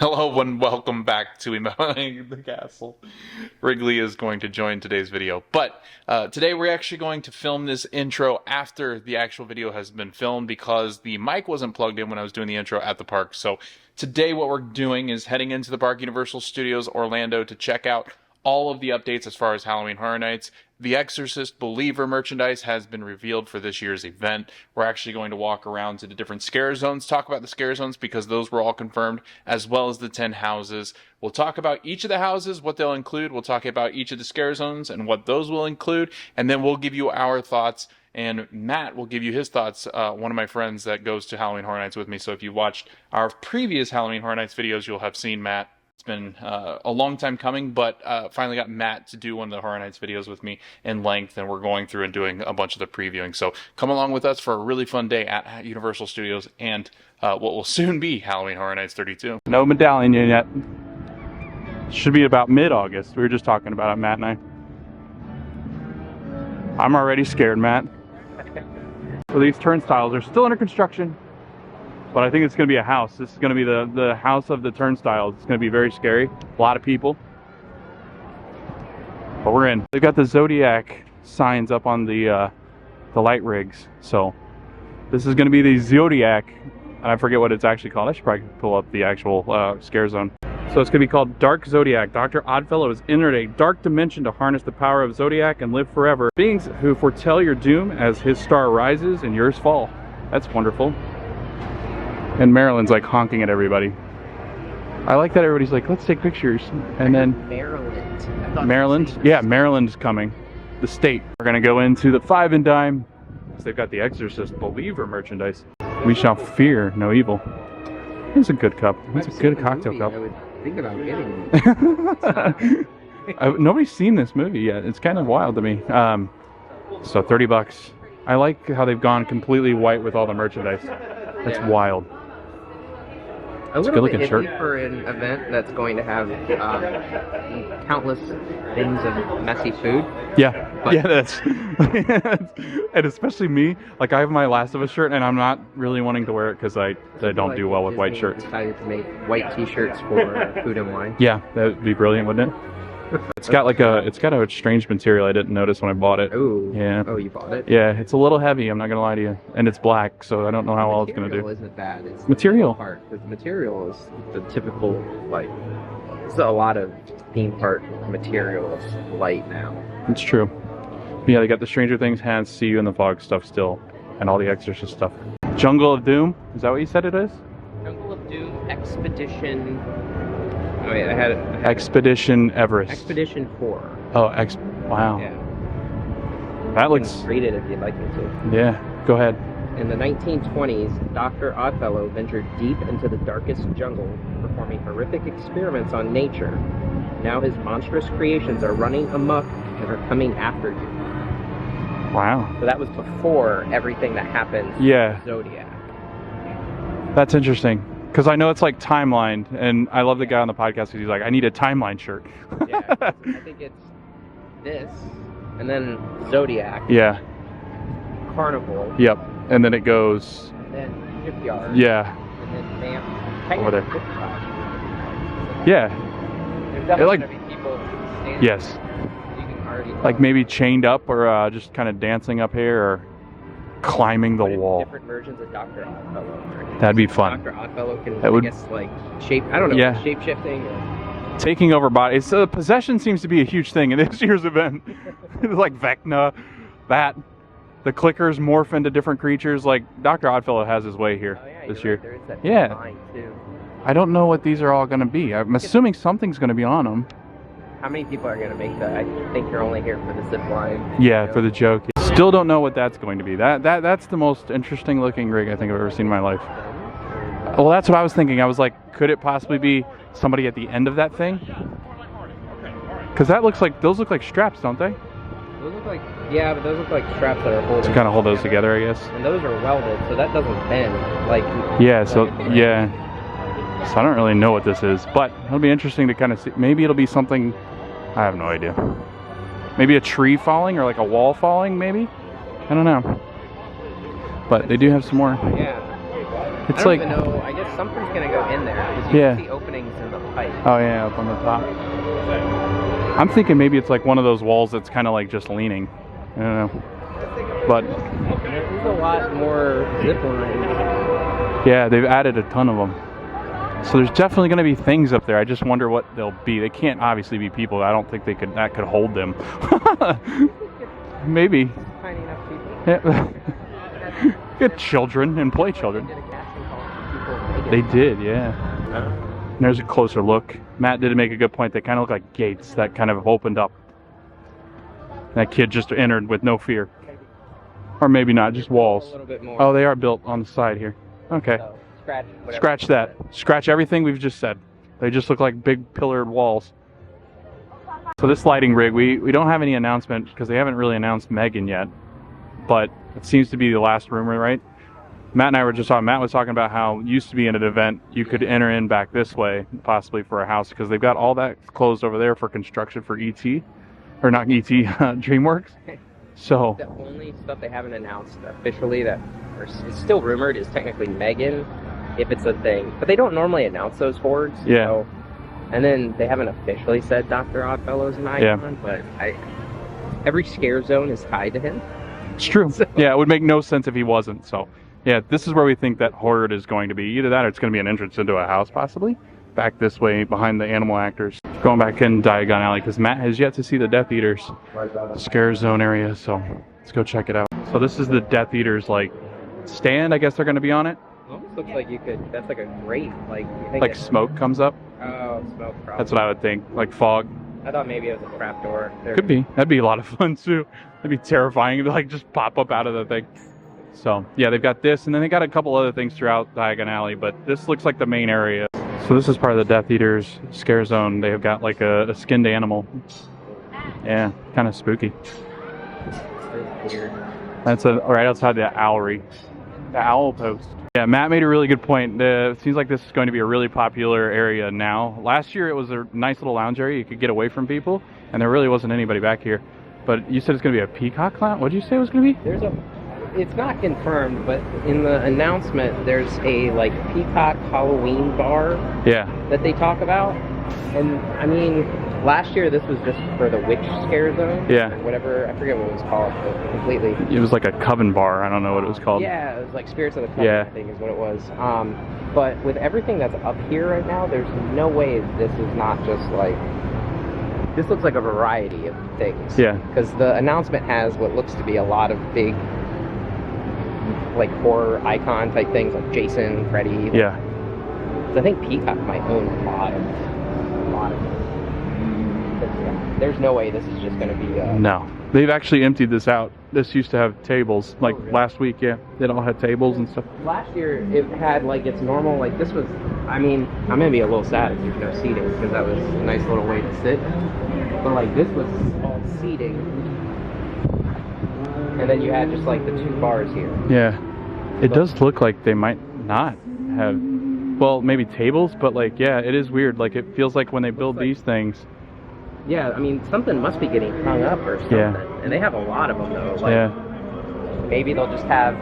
Hello and welcome back to Emoting the Castle. Wrigley is going to join today's video, but today we're actually going to film this intro after the actual video has been filmed because the mic wasn't plugged in when I was doing the intro at the park. So today what we're doing is heading into the park, Universal Studios Orlando, to check out all of the updates as far as Halloween Horror Nights. The Exorcist Believer merchandise has been revealed for this year's event. We're actually going to walk around to the different scare zones, talk about the scare zones because those were all confirmed, as well as the 10 houses. We'll talk about each of the houses, what they'll include. We'll talk about each of the scare zones and what those will include, and then we'll give you our thoughts. And Matt will give you his thoughts, one of my friends that goes to Halloween Horror Nights with me. So if you watched our previous Halloween Horror Nights videos, you'll have seen Matt. It's been a long time coming, but finally got Matt to do one of the Horror Nights videos with me in length, and we're going through and doing a bunch of the previewing. So come along with us for a really fun day at Universal Studios and what will soon be Halloween Horror Nights 32. No medallion yet. Should be about mid-August. We were just talking about it, Matt and I. I'm already scared, Matt. So these turnstiles are still under construction. But I think it's going to be a house. This is going to be the house of the turnstiles. It's going to be very scary. A lot of people. But we're in. They've got the Zodiac signs up on the light rigs. So this is going to be the Zodiac. And I forget what it's actually called. I should probably pull up the actual scare zone. So it's going to be called Dark Zodiac. Dr. Oddfellow has entered a dark dimension to harness the power of Zodiac and live forever. Beings who foretell your doom as his star rises and yours fall. That's wonderful. And Maryland's like honking at everybody. I like that everybody's like, let's take pictures. And then Maryland? Yeah, Maryland's coming. The state. We're gonna go into the Five and Dime. They've got the Exorcist Believer merchandise. We shall fear no evil. It's a good cup. It's a good cocktail cup. I would think about getting it. Nobody's seen this movie yet. It's kind of wild to me. So $30. I like how they've gone completely white with all the merchandise. That's wild. A It's a little good bit looking iffy shirt. for an event that's going to have countless bins of messy food. Yeah, But- yeah, that's and especially me. Like I have my Last of Us shirt, and I'm not really wanting to wear it because I don't do well with white Disney shirts. Decided to make white T-shirts for Food and Wine. Yeah, that would be brilliant, wouldn't it? It's got a strange material I didn't notice when I bought it. Oh, Yeah. Oh, you bought it? Yeah, it's a little heavy. I'm not gonna lie to you, and it's black, so I don't know how well it's gonna Material do. isn't bad. It's Material. the part. The material is the typical like. There's a lot of theme park materials light now. It's true. But yeah, they got the Stranger Things, Hands, See You in the Fog stuff still, and all the Exorcist stuff. Jungle of Doom. Is that what you said it is? Jungle of Doom Expedition. Oh wait, I had it. Expedition Everest. Expedition 4. Oh, wow. Yeah. That I looks. can read it if you'd like me to. Yeah, go ahead. In the 1920s, Dr. Oddfellow ventured deep into the darkest jungle, performing horrific experiments on nature. Now his monstrous creations are running amok and are coming after you. Wow. So that was before everything that happened Yeah, with Zodiac. that's interesting. Because I know it's like timelined, and I love the guy on the podcast because he's like, I need a timeline shirt. Yeah, 'cause I think it's this, and then Zodiac, Yeah, Carnival, yep. And then it goes, and then Shipyard, yeah, and then Vamp. Over there. Technically, yeah, there's definitely like- gonna be people standing. yes. You can already Like maybe chained up or just kind of dancing up here or climbing the What if wall. different versions of Dr. Oddfellow. That'd be fun. Dr. Oddfellow can, That would- I guess, like, shape, I don't know, Yeah. shape shifting. Or, Taking over bodies. So possession seems to be a huge thing in this year's event. It's like Vecna, that. The clickers morph into different creatures. Like Dr. Oddfellow has his way here oh, yeah, this you're year. right, there is that Yeah. design, too. I don't know what these are all going to be. I'm assuming something's going to be on them. How many people are going to make that? I think you're only here for the zip line. Yeah, for the joke. Still don't know what that's going to be. That's the most interesting looking rig I think I've ever seen in my life. Well, that's what I was thinking. I was like, could it possibly be somebody at the end of that thing? Because those look like straps, don't they? Those look like, yeah, but those look like straps that are holding. To kind of hold those together, I guess. And those are welded, so that doesn't bend. Like, Yeah, so, yeah. So I don't really know what this is, but it'll be interesting to kind of see. Maybe it'll be something, I have no idea. Maybe a tree falling or like a wall falling, maybe? I don't know. But they do have some more. yeah. It's I don't like, even know. I guess something's gonna go in there because you Yeah. can see openings height. Oh yeah, up on the top. I'm thinking maybe it's like one of those walls that's kind of like just leaning. I don't know. But There's a lot more zip lines. yeah, they've added a ton of them. So there's definitely going to be things up there. I just wonder what they'll be. They can't obviously be people. I don't think that could hold them. Maybe. Tiny enough people. Yeah. Get children and play children. Did a casting call for people. They did, yeah. And there's a closer look. Matt did make a good point. They kind of look like gates that kind of opened up. That kid just entered with no fear. Or maybe not, just walls. A little bit more. Oh, they are built on the side here. Okay. So, scratch whatever. Scratch that. Scratch everything we've just said. They just look like big pillared walls. So this lighting rig, we don't have any announcement because they haven't really announced Megan yet. But it seems to be the last rumor, right? Matt and I were just talking. Matt was talking about how it used to be in an event you could enter in back this way, possibly for a house, because they've got all that closed over there for construction for ET, or not ET, DreamWorks. So The only stuff they haven't announced officially that is still rumored is technically Megan, if it's a thing. But they don't normally announce those hordes. Yeah. So, and then they haven't officially said Dr. Oddfellow is an icon, but every scare zone is tied to him. it's true. Yeah, it would make no sense if he wasn't. So yeah, this is where we think that horde is going to be. Either that or it's going to be an entrance into a house, possibly. Back this way, behind the animal actors. Going back in Diagon Alley, because Matt has yet to see the Death Eaters scare zone area, so let's go check it out. So this is the Death Eaters, like, stand, I guess they're going to be on it. Almost looks like you could, that's like a grate, like, you think Like smoke comes up. oh, smoke probably. That's what I would think. Like fog. I thought maybe it was a trapdoor. Could be. That'd be a lot of fun, too. That'd be terrifying to, like, just pop up out of the thing. So, yeah, they've got this, and then they got a couple other things throughout Diagon Alley, but this looks like the main area. So this is part of the Death Eaters scare zone. They've got like a skinned animal. Yeah, kind of spooky. That's right outside the owlery. The owl post. Yeah, Matt made a really good point. It seems like this is going to be a really popular area now. Last year it was a nice little lounge area. You could get away from people, and there really wasn't anybody back here. But you said it's going to be a peacock lounge? What did you say it was going to be? It's not confirmed, but in the announcement, there's a like peacock Halloween bar Yeah. that they talk about. And I mean, last year this was just for the witch scare zone. Yeah. Whatever, I forget what it was called completely. It was like a coven bar. I don't know what it was called. Yeah, it was like Spirits of the Coven, Yeah. I think is what it was. But with everything that's up here right now, there's no way this is not just like. This looks like a variety of things. Yeah. Because the announcement has what looks to be a lot of big, like horror icon type things like Jason, Freddy. Yeah. So I think Peacock might own a lot of yeah, there's no way this is just going to be No. They've actually emptied this out. This used to have tables. Like last week, yeah. It all had tables and stuff. Last year it had like its normal, like this was, I mean, I'm going to be a little sad if there's no seating because that was a nice little way to sit. But like this was all seating. And then you had just like the two bars here. Yeah. It does look like they might not have, well, maybe tables, but like, yeah, it is weird. Like, it feels like when they build these things. Yeah, I mean, something must be getting hung up or something. Yeah. And they have a lot of them though. Like, Yeah. maybe they'll just have,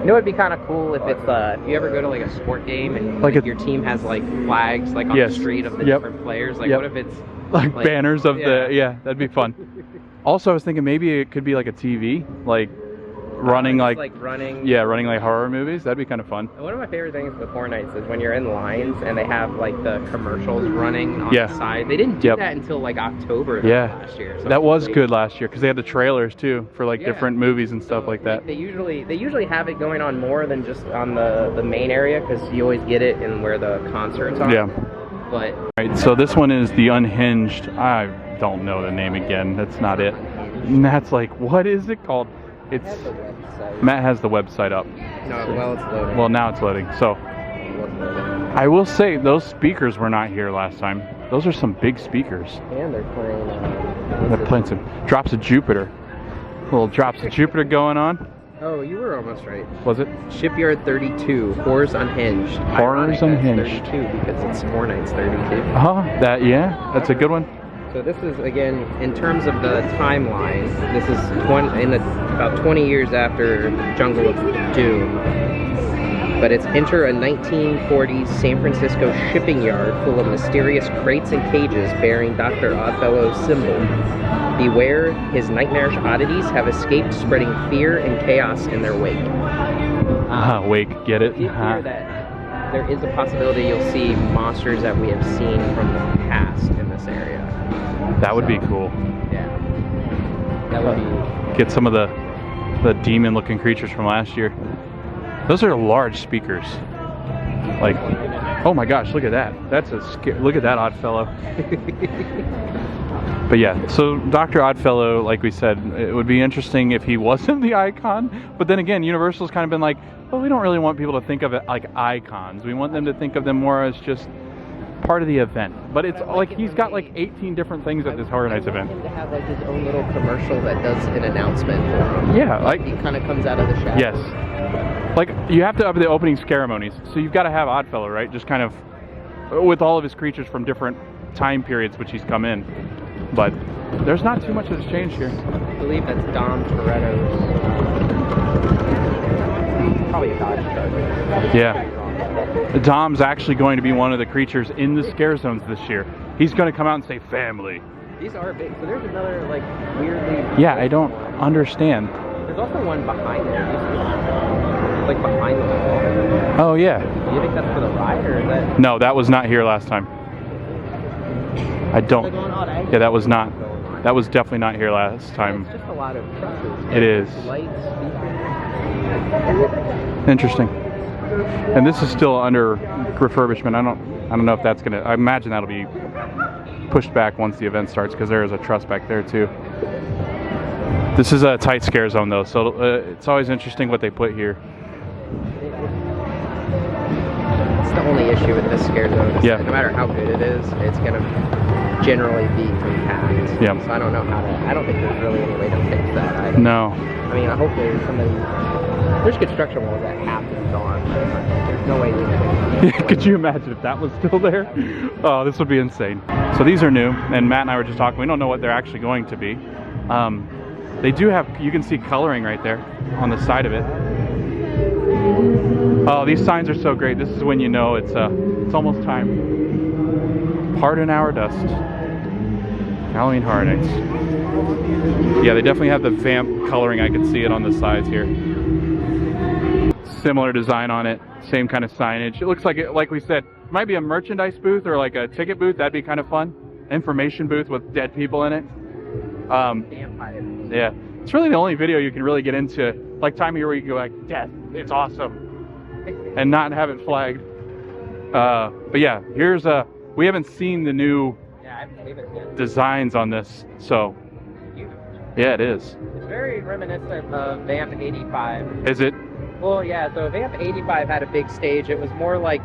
you know, it'd be kind of cool if it's, if you ever go to like a sport game and Like like a- your team has like flags like on Yes. the street of the Yep. different players. Like, Yep. what if it's Like banners of yeah. yeah, that'd be fun. Also, I was thinking maybe it could be like a TV, like running just, like, running. yeah, running like horror movies. That'd be kind of fun. One of my favorite things with Horror Nights is when you're in lines and they have like the commercials running on Yeah. the side. They didn't do Yep. that until like October Yeah. last year. So That was it's good last year because they had the trailers too for like Yeah. different movies and stuff like that. They usually have it going on more than just on the main area because you always get it in where the concerts are. Yeah. But Right, so this one is the Unhinged. I don't know the name again. That's not it. And that's like, what is it called? It's That's the website. Matt has the website up. No, well, it's loading. Well, now it's loading. So It was loading. I will say those speakers were not here last time. Those are some big speakers. And they're playing. They're playing some Drops of Jupiter. Little Drops of Jupiter going on. Oh, you were almost right. Was it? Shipyard 32, Horrors Unhinged. Horrors Ironic that Unhinged. it's 32 because it's Horror Nights 32. That, yeah, that's a good one. So this is, again, in terms of the timeline, this is about 20 years after Jungle of Doom. but it's enter a 1940s San Francisco shipping yard full of mysterious crates and cages bearing Dr. Oddfellow's symbol. Beware, his nightmarish oddities have escaped, spreading fear and chaos in their wake. Wake, get it? I did hear that there is a possibility you'll see monsters that we have seen from the past in this area. That would be cool. Yeah. That would be... Get some of the demon-looking creatures from last year. Those are large speakers. Like, oh my gosh, look at that. That's a look at that Oddfellow. But yeah, so Dr. Oddfellow, like we said, it would be interesting if he wasn't the icon. But then again, Universal's kind of been like, well, we don't really want people to think of it like icons. We want them to think of them more as just part of the event. But it's like he's got like 18 different things at this Horror Nights event. I want him to have like his own little commercial that does an announcement for him. Yeah, like he kind of comes out of the shadows. yes. Like you have to up the opening ceremonies, so you've got to have Oddfellow, right? Just kind of with all of his creatures from different time periods which he's come in. But there's not too much that's changed here. I believe that's Dom Toretto's. Probably a Dodge Charger. Yeah. Dom's actually going to be one of the creatures in the scare zones this year. He's going to come out and say family. These are big. So there's another like weirdly. Yeah, I don't understand. There's also one behind there. Like behind the wall. Oh yeah. Do you think that's for the ride or is that? No, that was not here last time. I don't. Yeah, that was not. That was definitely not here last time. It's just a lot of trusses. It is. Lights, Interesting. And this is still under refurbishment. I don't know if that's gonna. I imagine that'll be pushed back once the event starts because there is a truss back there too. This is a tight scare zone though, so it's always interesting what they put here. It's the only issue with this scare zone. Is Yeah. that no matter how good it is, it's gonna generally be compact. Yeah. So I don't know how to. I don't think there's really any way to fix that either. No. I mean, I hope there's somebody. There's construction walls that have to be gone. There's no way we can. Could you imagine if that was still there? Oh, this would be insane. So these are new, and Matt and I were just talking. We don't know what they're actually going to be. They do have. You can see coloring right there on the side of it. Oh, these signs are so great. This is when you know it's almost time. Pardon our dust. Halloween Horror Nights. Yeah, they definitely have the vamp coloring. I can see it on the sides here. Similar design on it. Same kind of signage. It looks like it, like we said, might be a merchandise booth or like a ticket booth. That'd be kind of fun. Information booth with dead people in it. Yeah, it's really the only video you can really get into. Like time of year where you can go like, death, it's awesome, and not have it flagged. But yeah, here's we haven't seen the new designs on this, so yeah, it is. It's very reminiscent of Vamp 85. Is it? Well, yeah. So Vamp 85 had a big stage. It was more like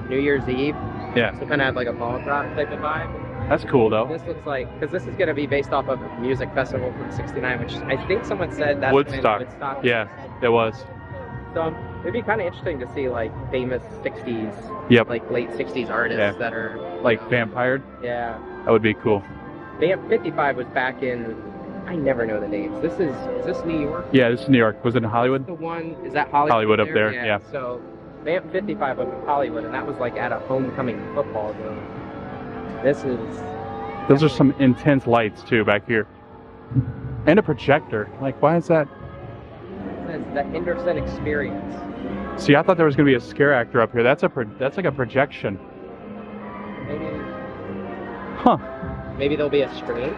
New Year's Eve. Yeah. So it kind of had like a ball drop type of vibe. That's cool though. This looks like, because this is going to be based off of a music festival from '69, which I think someone said that's Woodstock. Woodstock. Yeah, it was. So it'd be kind of interesting to see like famous '60s, Yep. like late '60s artists Yeah. that are Like vampired. yeah. That would be cool. Vamp 55 was back in. I never know the names. Is this New York? Yeah, this is New York. Was it in Hollywood? The one is that Hollywood? Hollywood up there, yeah. So Vamp 55 was in Hollywood, and that was like at a homecoming football game. This is. Those are some intense lights too back here, and a projector. Like, why is that? This is the Henderson Experience. See, I thought there was gonna be a scare actor up here. That's like a projection. Maybe. Huh? Maybe there'll be a screen.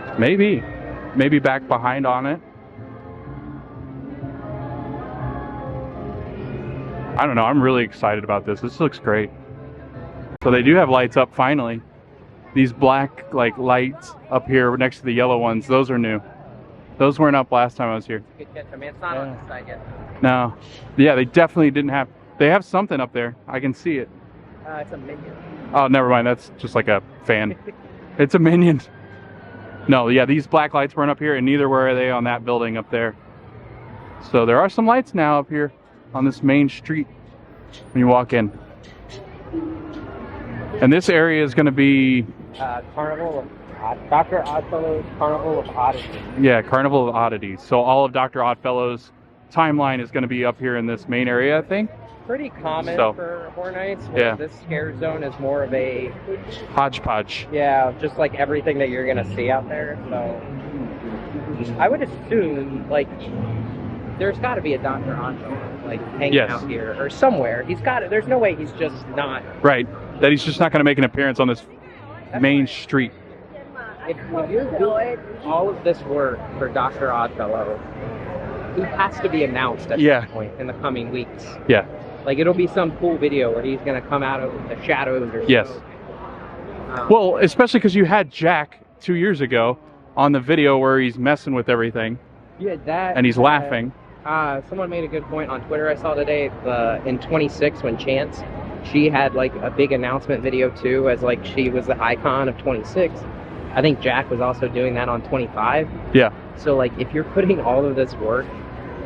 Maybe back behind on it. I don't know. I'm really excited about this. This looks great. So they do have lights up finally. These black like lights up here next to the yellow ones, those are new. Those weren't up last time I was here. Good catch. I mean, it's not on this side yet. No. Yeah, they definitely didn't have. They have something up there. I can see it. It's a minion. Oh, never mind. That's just like a fan. It's a minion. No, yeah, these black lights weren't up here, and neither were they on that building up there. So there are some lights now up here on this main street when you walk in. And this area is going to be... Carnival of Dr. Oddfellow's Carnival of Oddities. Yeah, Carnival of Oddities. So all of Dr. Oddfellow's timeline is going to be up here in this main area, I think. pretty common So, for Horror Nights. yeah. This scare zone is more of a, Hodgepodge. yeah, just like everything that you're gonna see out there. So I would assume, like, there's got to be a Dr. Otto, like, hanging Yes. out here or somewhere. He's got it. There's no way he's just not. Right. That he's just not going to make an appearance on this main street. If you're doing all of this work for Dr. Oddfellow, he has to be announced at Yeah. some point in the coming weeks. Yeah. Like, it'll be some cool video where he's going to come out of the shadows or something. Yes. Well, especially because you had Jack 2 years ago on the video where he's messing with everything yeah, that, and he's laughing. Someone made a good point on Twitter I saw today. In 26, when Chance, she had like a big announcement video too, as like she was the icon of 26. I think Jack was also doing that on 25. Yeah. So like, if you're putting all of this work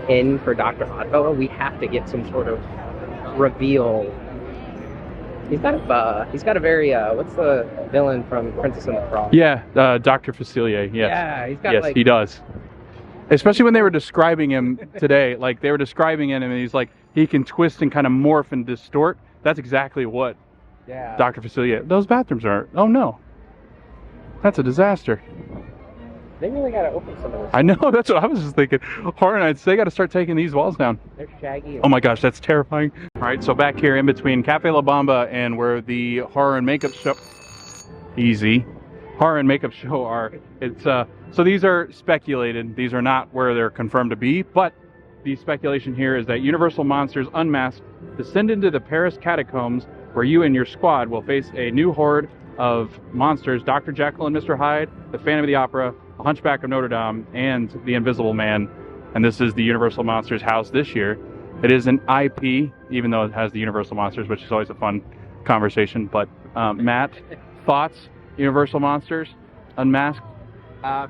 in for Dr. Oddfellow, we have to get some sort of reveal. He's got a very what's the villain from Princess and the Frog? Yeah. Dr. Facilier. Yes. Yeah, he's got Yes, like he does. Especially when they were describing him today, like they were describing him and he's like, he can twist and kind of morph and distort. That's exactly what yeah. Dr. Facilier. Those bathrooms are, oh no. That's a disaster. They really got to open some of this. I know, that's what I was just thinking. Horror Nights, they got to start taking these walls down. They're shaggy. Oh my gosh, that's terrifying. All right, so back here in between Cafe La Bamba and where the horror and makeup show, horror and makeup show are, it's, so these are speculated. These are not where they're confirmed to be, but the speculation here is that Universal Monsters Unmasked descend into the Paris catacombs where you and your squad will face a new horde of monsters, Dr. Jekyll and Mr. Hyde, the Phantom of the Opera, the Hunchback of Notre Dame, and the Invisible Man. And this is the Universal Monsters house this year. It is an IP, even though it has the Universal Monsters, which is always a fun conversation. But Matt, thoughts? Universal Monsters Unmasked?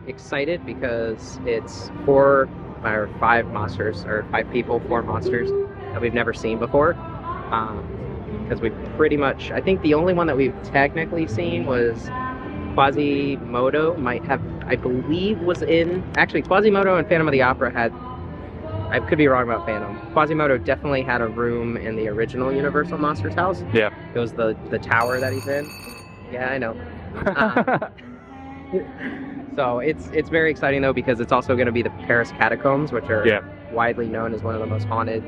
Excited because it's 4 or 5 monsters, or 5 people, 4 monsters that we've never seen before. Because we pretty much, I think the only one that we've technically seen was Quasimodo. Might have, I believe, was in, actually Quasimodo and Phantom of the Opera had, I could be wrong about Phantom. Quasimodo definitely had a room in the original Universal Monsters house. Yeah. It was the tower that he's in. Yeah, I know. So it's very exciting though, because it's also going to be the Paris catacombs, which are widely known as one of the most haunted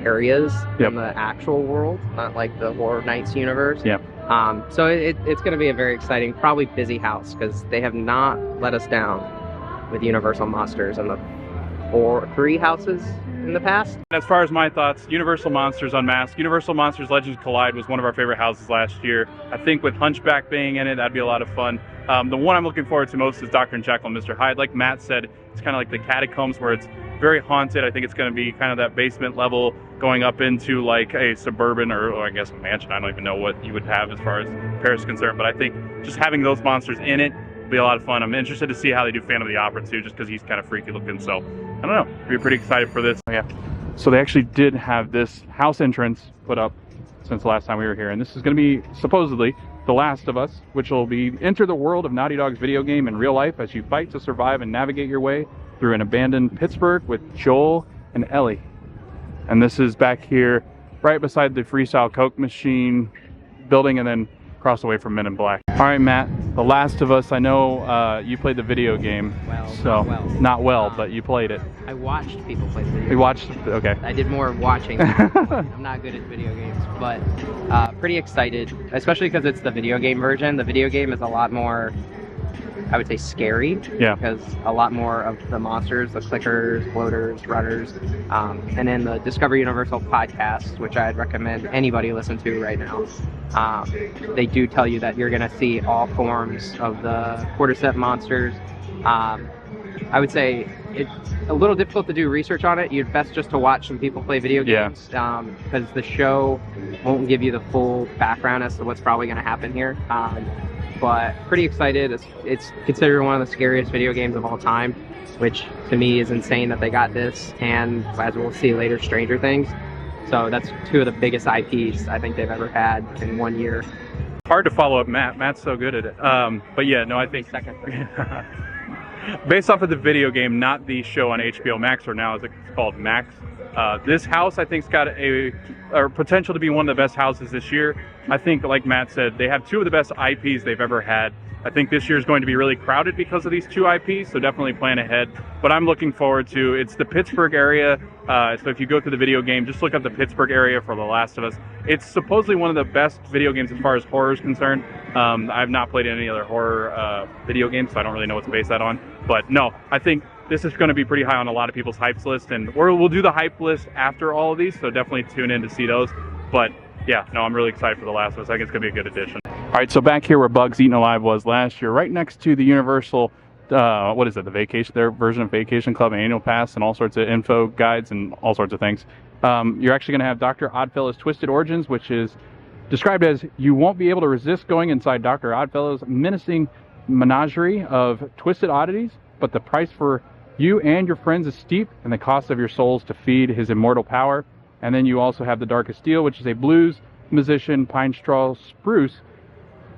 areas in the actual world, not like the Horror Nights universe. So it's going to be a very exciting, probably busy house, because they have not let us down with Universal Monsters in the 3 houses in the past. As far as my thoughts, Universal Monsters Unmasked, Universal Monsters Legends Collide was one of our favorite houses last year. I think with Hunchback being in it, that'd be a lot of fun. The one I'm looking forward to most is Dr. Jekyll and Mr. Hyde. Like Matt said, it's kind of like the catacombs where it's very haunted. I think it's going to be kind of that basement level going up into like a suburban or I guess a mansion. I don't even know what you would have as far as Paris is concerned, but I think just having those monsters in it will be a lot of fun. I'm interested to see how they do Phantom of the Opera too, just because he's kind of freaky looking. So I don't know. We're pretty excited for this. Yeah. So they actually did have this house entrance put up since the last time we were here, and this is going to be supposedly The Last of Us, which will be enter the world of Naughty Dog's video game in real life as you fight to survive and navigate your way through an abandoned Pittsburgh with Joel and Ellie. And this is back here right beside the Freestyle Coke machine building, and then across away from Men in Black. All right, Matt, The Last of Us. I know you played the video game. Not well, but you played it. I watched people play video games. We watched, okay. I did more watching. I'm not good at video games, but pretty excited, especially because it's the video game version. The video game is a lot more, I would say, scary. Yeah. Because a lot more of the monsters, the clickers, bloaters, runners, and then the Discover Universal podcast, which I'd recommend anybody listen to right now. They do tell you that you're going to see all forms of the cordyceps monsters. I would say it's a little difficult to do research on it. You'd best just to watch some people play video games, because the show won't give you the full background as to what's probably going to happen here. But pretty excited. It's considered one of the scariest video games of all time, which to me is insane that they got this, and as we'll see later, Stranger Things. So that's 2 of the biggest IPs I think they've ever had in 1 year. Hard to follow up Matt. Matt's so good at it. But yeah, no, I think second. Based off of the video game, not the show on HBO Max, or now it's called Max. This house, I think, has got a potential to be one of the best houses this year. I think, like Matt said, they have two of the best IPs they've ever had. I think this year is going to be really crowded because of these two IPs, so definitely plan ahead. But I'm looking forward to, it's the Pittsburgh area, so if you go through the video game, just look up the Pittsburgh area for The Last of Us. It's supposedly one of the best video games as far as horror is concerned. I've not played any other horror video games, so I don't really know what to base that on. But no, I think this is going to be pretty high on a lot of people's hype list, and we'll do the hype list after all of these, so definitely tune in to see those. But yeah, no, I'm really excited for The Last of Us. I think it's going to be a good addition. All right, so back here where Bugs Eaten Alive was last year, right next to the Universal, what is it, the Vacation, their version of Vacation Club annual pass and all sorts of info guides and all sorts of things. You're actually going to have Dr. Oddfellow's Twisted Origins, which is described as you won't be able to resist going inside Dr. Oddfellow's menacing menagerie of twisted oddities, but the price for you and your friends is steep, and the cost of your souls to feed his immortal power. And then you also have the Darkest Steel, which is a blues musician, Pine Straw Spruce,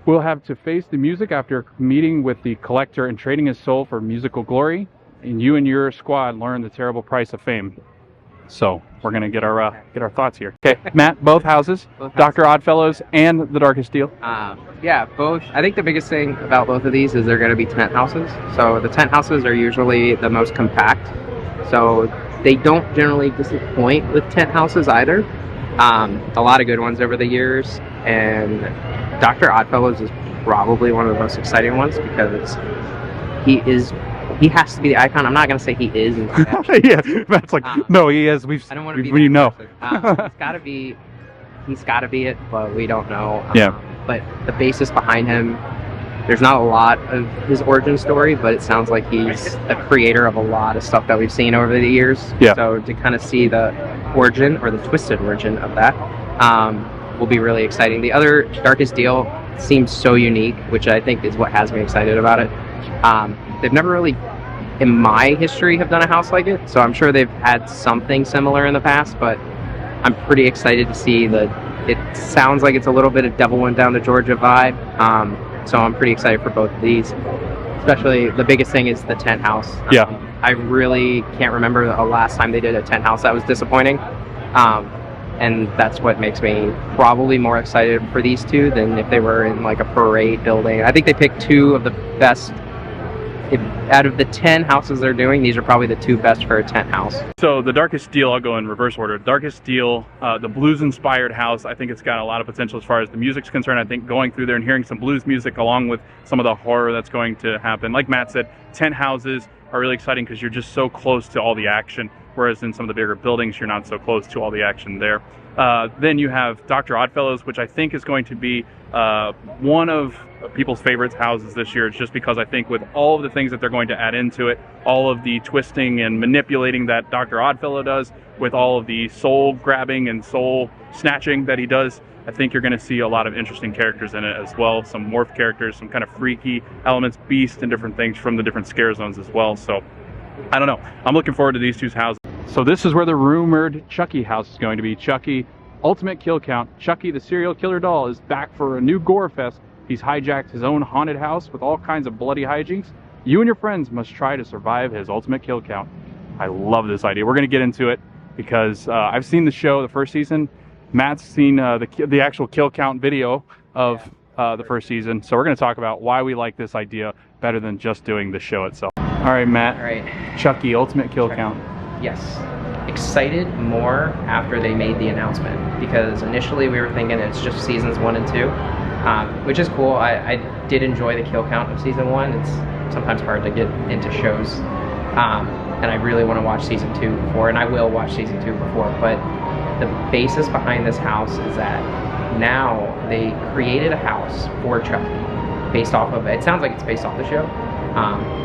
will have to face the music after meeting with the collector and trading his soul for musical glory. And you and your squad learn the terrible price of fame. So we're gonna get our thoughts here. Okay, Matt, both houses, Dr. Oddfellows and the Darkest Steel. Yeah, both. I think the biggest thing about both of these is they're going to be tent houses. So the tent houses are usually the most compact. So they don't generally disappoint with tent houses either. A lot of good ones over the years, and Dr. Oddfellows is probably one of the most exciting ones because he has to be the icon. I'm not going to say he is. Yeah, Matt's like, no, he is. I don't want to be. know. He's got to be it, but we don't know. Yeah. But the basis behind him, there's not a lot of his origin story, but it sounds like he's a creator of a lot of stuff that we've seen over the years. Yeah. So to kind of see the origin, or the twisted origin of that, will be really exciting. The other Darkest Steel seems so unique, which I think is what has me excited about it. They've never really, in my history, have done a house like it, so I'm sure they've had something similar in the past, but I'm pretty excited to see it sounds like it's a little bit of Devil Went Down to Georgia vibe, so I'm pretty excited for both of these. Especially, the biggest thing is the tent house. Yeah. I really can't remember the last time they did a tent house that was disappointing. And that's what makes me probably more excited for these two than if they were in like a parade building. I think they picked two of the best. Out of the 10 houses they're doing, these are probably the two best for a tent house. So the Darkest Steel, I'll go in reverse order. Darkest Steel, the blues-inspired house, I think it's got a lot of potential as far as the music's concerned. I think going through there and hearing some blues music along with some of the horror that's going to happen. Like Matt said, tent houses are really exciting because you're just so close to all the action, whereas in some of the bigger buildings, you're not so close to all the action there. Then you have Dr. Oddfellows, which I think is going to be one of people's favorite houses this year. It's just because I think with all of the things that they're going to add into it, all of the twisting and manipulating that Dr. Oddfellow does, with all of the soul grabbing and soul snatching that he does, I think you're going to see a lot of interesting characters in it as well. Some morph characters, some kind of freaky elements, beasts, and different things from the different scare zones as well. So I don't know. I'm looking forward to these two houses. So this is where the rumored Chucky house is going to be. Chucky, Ultimate Kill Count. Chucky, the serial killer doll, is back for a new gore fest. He's hijacked his own haunted house with all kinds of bloody hijinks. You and your friends must try to survive his ultimate kill count. I love this idea. We're going to get into it because I've seen the show, the first season. Matt's seen the actual kill count video of the first season. So we're going to talk about why we like this idea better than just doing the show itself. All right, Matt. All right. Chucky, Ultimate Kill Count. Yes. Excited more after they made the announcement, because initially we were thinking it's just seasons 1 and 2, which is cool. I did enjoy the kill count of season 1. It's sometimes hard to get into shows, and I really want to watch season 2 before, and I will watch season 2 before, but the basis behind this house is that now they created a house for Chucky based off of, it sounds like it's based off the show.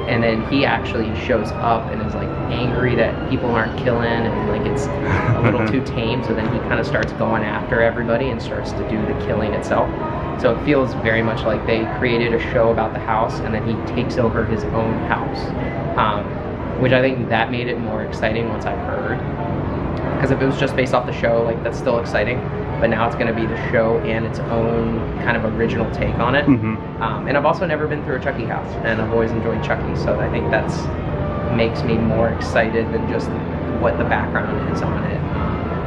And then he actually shows up and is like angry that people aren't killing, and like it's a little too tame, so then he kind of starts going after everybody and starts to do the killing itself. So it feels very much like they created a show about the house and then he takes over his own house, which I think that made it more exciting once I heard. Because if it was just based off the show, like, that's still exciting, but now it's going to be the show and its own kind of original take on it. And I've also never been through a Chucky house, and I've always enjoyed Chucky, so I think that's makes me more excited than just what the background is on it.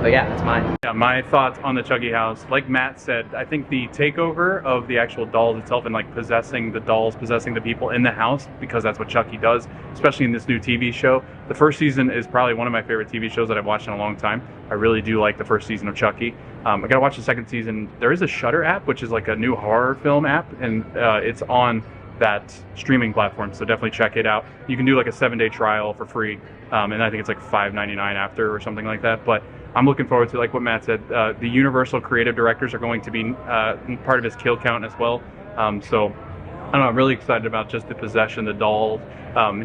So yeah, that's mine. Yeah, my thoughts on the Chucky house, like Matt said, I think the takeover of the actual dolls itself and like possessing the dolls, possessing the people in the house, because that's what Chucky does, especially in this new TV show. The first season is probably one of my favorite TV shows that I've watched in a long time. I really do like the first season of Chucky. I gotta watch the second season. There is a Shudder app, which is like a new horror film app, and it's on that streaming platform, so definitely check it out. You can do like a 7-day trial for free, and I think it's like $5.99 after or something like that. But I'm looking forward to, like what Matt said, the Universal creative directors are going to be part of his kill count as well. So I don't know, I'm really excited about just the possession, the doll.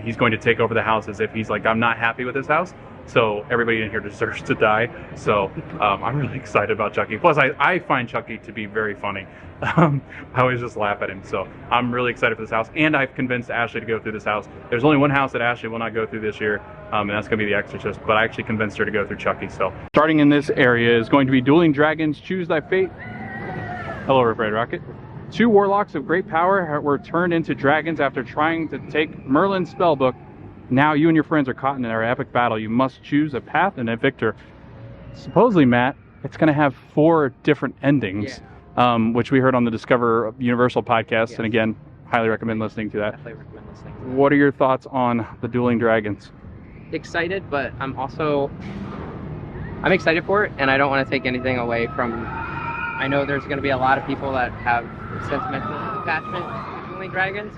He's going to take over the house as if he's like, I'm not happy with this house, so everybody in here deserves to die. So I'm really excited about Chucky. Plus, I find Chucky to be very funny. I always just laugh at him. So I'm really excited for this house. And I've convinced Ashley to go through this house. There's only one house that Ashley will not go through this year, and that's going to be The Exorcist. But I actually convinced her to go through Chucky. So starting in this area is going to be Dueling Dragons, Choose Thy Fate. Hello, Red Rocket. 2 warlocks of great power were turned into dragons after trying to take Merlin's spellbook. Now you and your friends are caught in an epic battle. You must choose a path and a victor. Supposedly, Matt, it's going to have 4 different endings, which we heard on the Discover Universal podcast. And again, highly recommend listening to that. Definitely recommend listening. What are your thoughts on the Dueling Dragons? Excited, but I'm excited for it, and I don't want to take anything away from. I know there's going to be a lot of people that have sentimental attachment to Dueling Dragons.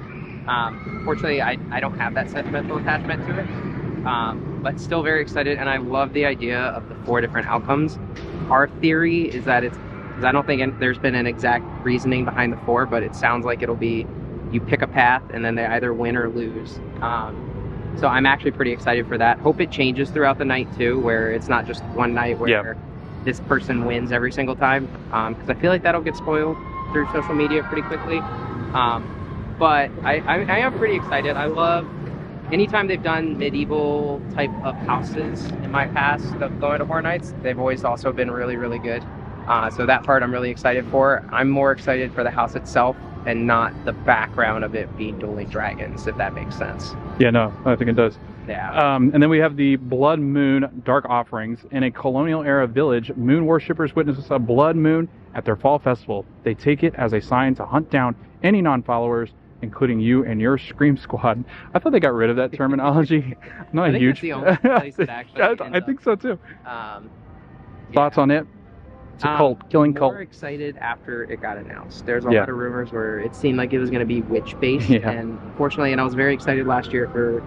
Fortunately, I don't have that sentimental attachment to it, but still very excited, and I love the idea of the 4 different outcomes. Our theory is that because I don't think there's been an exact reasoning behind the 4, but it sounds like it'll be you pick a path and then they either win or lose. So I'm actually pretty excited for that. Hope it changes throughout the night too, where it's not just one night where this person wins every single time, because I feel like that'll get spoiled through social media pretty quickly. But I am pretty excited. I love anytime they've done medieval type of houses in my past of going to Horror Nights. They've always also been really, really good. So that part I'm really excited for. I'm more excited for the house itself and not the background of it being Dueling Dragons, if that makes sense. Yeah, no, I think it does. Yeah. And then we have the Blood Moon Dark Offerings. In a colonial era village, moon worshippers witness a blood moon at their fall festival. They take it as a sign to hunt down any non-followers, including you and your Scream Squad. I thought they got rid of that terminology. I'm not I think huge. that's the only place it actually I think so too. Yeah. Thoughts on it? It's a cult, killing cult. More excited after it got announced. There's a lot of rumors where it seemed like it was going to be witch-based, and fortunately, and I was very excited last year for,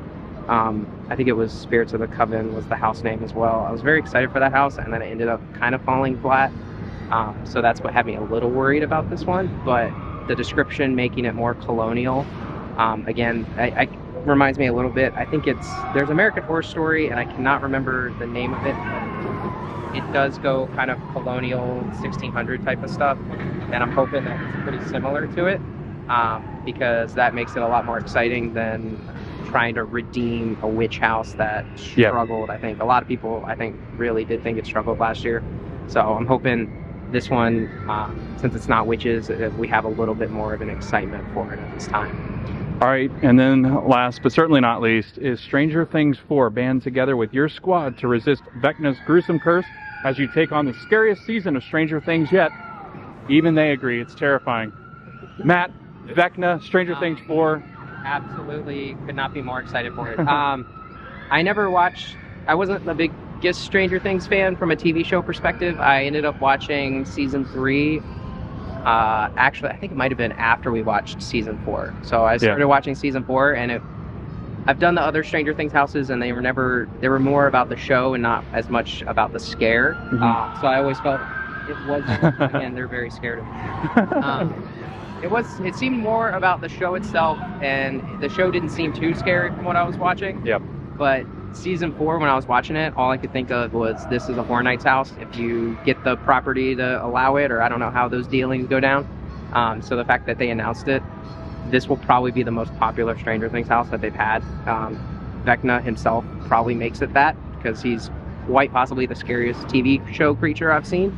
I think it was Spirits of the Coven was the house name as well. I was very excited for that house, and then it ended up kind of falling flat. So that's what had me a little worried about this one, but the description making it more colonial, again, I reminds me a little bit, I think there's American Horror Story, and I cannot remember the name of it, but it does go kind of colonial 1600 type of stuff, and I'm hoping that it's pretty similar to it, because that makes it a lot more exciting than trying to redeem a witch house that struggled. I think a lot of people, really did think it struggled last year, so I'm hoping this one, since it's not witches, we have a little bit more of an excitement for it at this time. All right, and then last but certainly not least is Stranger Things 4. Band together with your squad to resist Vecna's gruesome curse as you take on the scariest season of Stranger Things yet. Even they agree, it's terrifying. Matt, Vecna, Stranger Things 4. Absolutely could not be more excited for it. I wasn't the biggest Stranger Things fan from a TV show perspective. I ended up watching season 3. Actually, I think it might have been after we watched season 4. So I started watching season 4, and I've done the other Stranger Things houses, and they were more about the show and not as much about the scare. So I always felt it was, again, they're very scared of me. It seemed more about the show itself, and the show didn't seem too scary from what I was watching. But season 4, when I was watching it, all I could think of was, this is a Horror Nights house if you get the property to allow it, or I don't know how those dealings go down. So the fact that they announced it, this will probably be the most popular Stranger Things house that they've had. Vecna himself probably makes it that, because he's quite possibly the scariest TV show creature I've seen.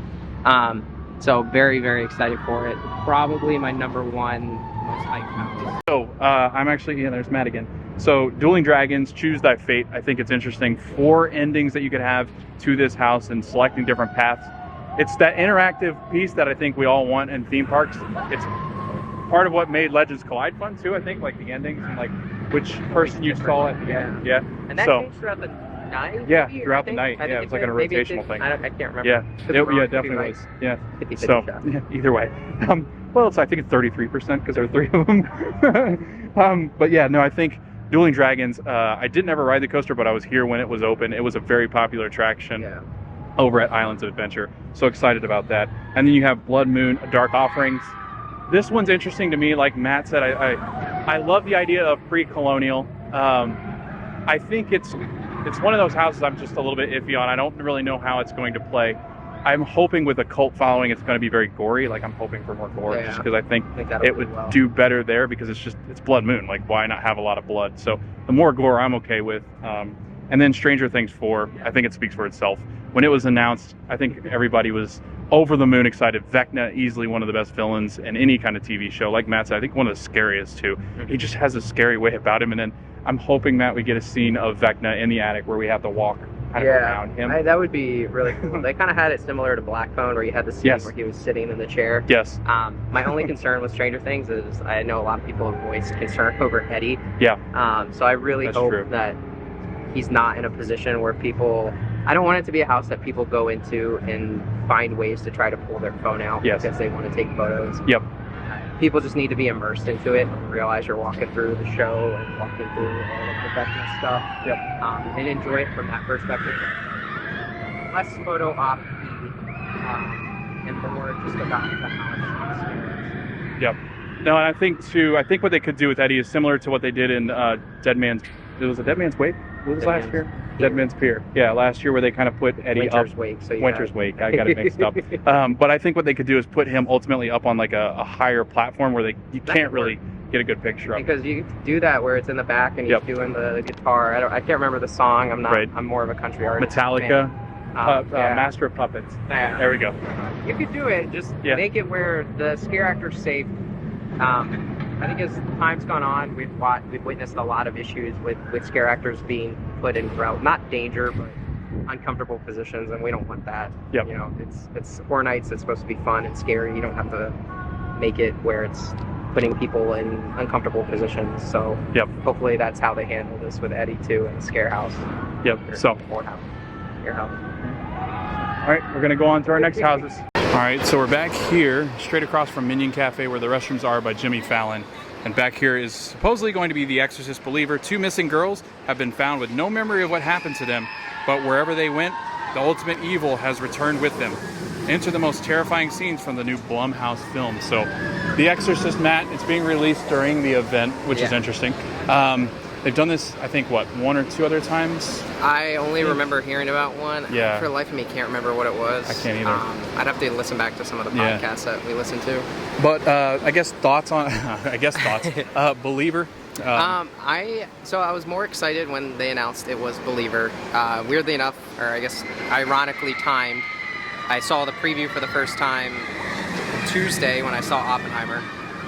So very, very excited for it. Probably my number one most hyped house. So I'm actually, yeah, there's Matt again. So Dueling Dragons, Choose Thy Fate. I think it's interesting. 4 endings that you could have to this house and selecting different paths. It's that interactive piece that I think we all want in theme parks. It's part of what made Legends Collide fun too, I think, like the endings and like which person you saw at the end. Yeah. And that So- changed throughout the night? Yeah, maybe, throughout I the think? night. I think Yeah, it it's like a did. Maybe it rotational did. thing. I can't remember. Yeah, Could be wrong, yeah, could be definitely right. was. Yeah. 50-50 So shot. yeah, either way. Well, I think it's 33% because there are 3 of them. But yeah, no, I think Dueling Dragons. I didn't ever ride the coaster, but I was here when it was open. It was a very popular attraction. Yeah. Over at Islands of Adventure. So excited about that. And then you have Blood Moon, Dark Offerings. This one's interesting to me. Like Matt said, I love the idea of pre-colonial. I think it's one of those houses I'm just a little bit iffy on. I don't really know how it's going to play. I'm hoping with a cult following, it's going to be very gory. Like I'm hoping for more gore, just because I think that'll it do would well. do better there because it's Blood Moon. Like why not have a lot of blood? So the more gore I'm okay with. And then Stranger Things 4, I think it speaks for itself. When it was announced, I think everybody was over the moon excited. Vecna, easily one of the best villains in any kind of TV show. Like Matt said, I think one of the scariest too. He just has a scary way about him. And then I'm hoping, Matt, we get a scene of Vecna in the attic where we have to walk kind of around him. That would be really cool. They kind of had it similar to Black Phone, where you had the scene Yes. where he was sitting in the chair. Yes. My only concern with Stranger Things is I know a lot of people have voiced concern over Eddie. Yeah. So I really That's hope true. that he's not in a position where people. I don't want it to be a house that people go into and find ways to try to pull their phone out Yes. because they want to take photos. Yep. People just need to be immersed into it and realize you're walking through the show and walking through all the professional stuff. Yep. And enjoy it from that perspective. Less photo op and more just about the house experience. Yep. No, and I think what they could do with Eddie is similar to what they did in Dead Man's. It was a Dead Man's Wake. What was Dead last Man's year? Pier. Dead Man's Pier. Yeah, last year where they kind of put Eddie Winter's up. Wake. So you Winter's Wake. I got it mixed up. But I think what they could do is put him ultimately up on like a higher platform where you That can't could really get a good picture of him. Because you do that where it's in the back and he's Yep. doing the guitar. I can't remember the song. I'm not. Right. I'm more of a country artist. Metallica, Yeah. Master of Puppets. Yeah. There we go. You could do it. Just Yeah. make it where the scare actor's safe. I think as time's gone on, we've witnessed a lot of issues with scare actors being put in not danger, but uncomfortable positions, and we don't want that. Yep. You know, it's Horror Nights. It's supposed to be fun and scary. You don't have to make it where it's putting people in uncomfortable positions. So Yep. hopefully that's how they handle this with Eddie too in the scare house. Yep. Or So, Horror House. Scare house. all right, we're gonna go on to our next houses. All right, so we're back here, straight across from Minion Cafe, where the restrooms are by Jimmy Fallon. And back here is supposedly going to be The Exorcist Believer. 2 missing girls have been found with no memory of what happened to them, but wherever they went, the ultimate evil has returned with them. Enter the most terrifying scenes from the new Blumhouse film. So, The Exorcist, Matt, it's being released during the event, which is Yeah. interesting. They've done this, I think, what, 1 or 2 other times? I only remember hearing about one. Yeah. For the life of me, can't remember what it was. I can't either. I'd have to listen back to some of the Yeah. podcasts that we listened to. But I guess thoughts on, Believer. So I was more excited when they announced it was Believer. Weirdly enough, or I guess ironically timed, I saw the preview for the first time Tuesday when I saw Oppenheimer.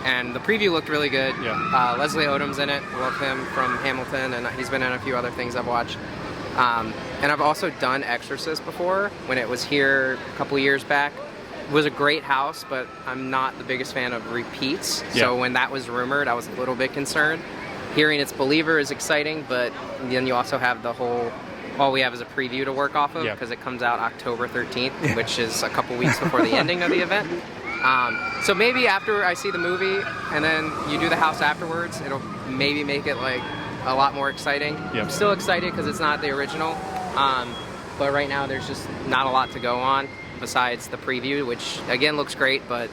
And the preview looked really good. Yeah. Leslie Odom's in it. Love him from Hamilton, and he's been in a few other things I've watched. And I've also done Exorcist before when it was here a couple years back. It was a great house, but I'm not the biggest fan of repeats. Yeah. So when that was rumored, I was a little bit concerned. Hearing it's Believer is exciting, but then you also have all we have is a preview to work off of Yeah. because it comes out October 13th, which is a couple weeks before the ending of the event. So maybe after I see the movie and then you do the house afterwards, it'll maybe make it like a lot more exciting. Yep. I'm still excited because it's not the original, but right now there's just not a lot to go on besides the preview, which again looks great, but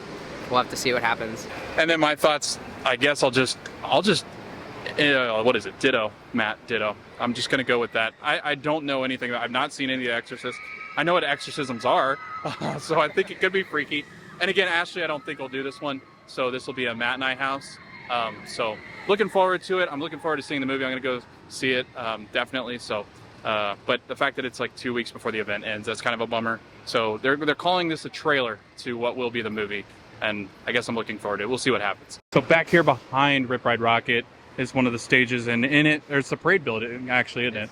we'll have to see what happens. And then my thoughts, I guess I'll just what is it? Ditto, Matt, ditto. I'm just going to go with that. I don't know anything. I've not seen any of the Exorcists. I know what exorcisms are, so I think it could be freaky. And again, Ashley, I don't think will do this one, so this will be a Matt and I house. So looking forward to it. I'm looking forward to seeing the movie. I'm going to go see it, definitely. So But the fact that it's like 2 weeks before the event ends, that's kind of a bummer. So they're calling this a trailer to what will be the movie, and I guess I'm looking forward to it. We'll see what happens. So back here behind Rip Ride Rocket is one of the stages, and in it there's the parade building, actually, isn't it?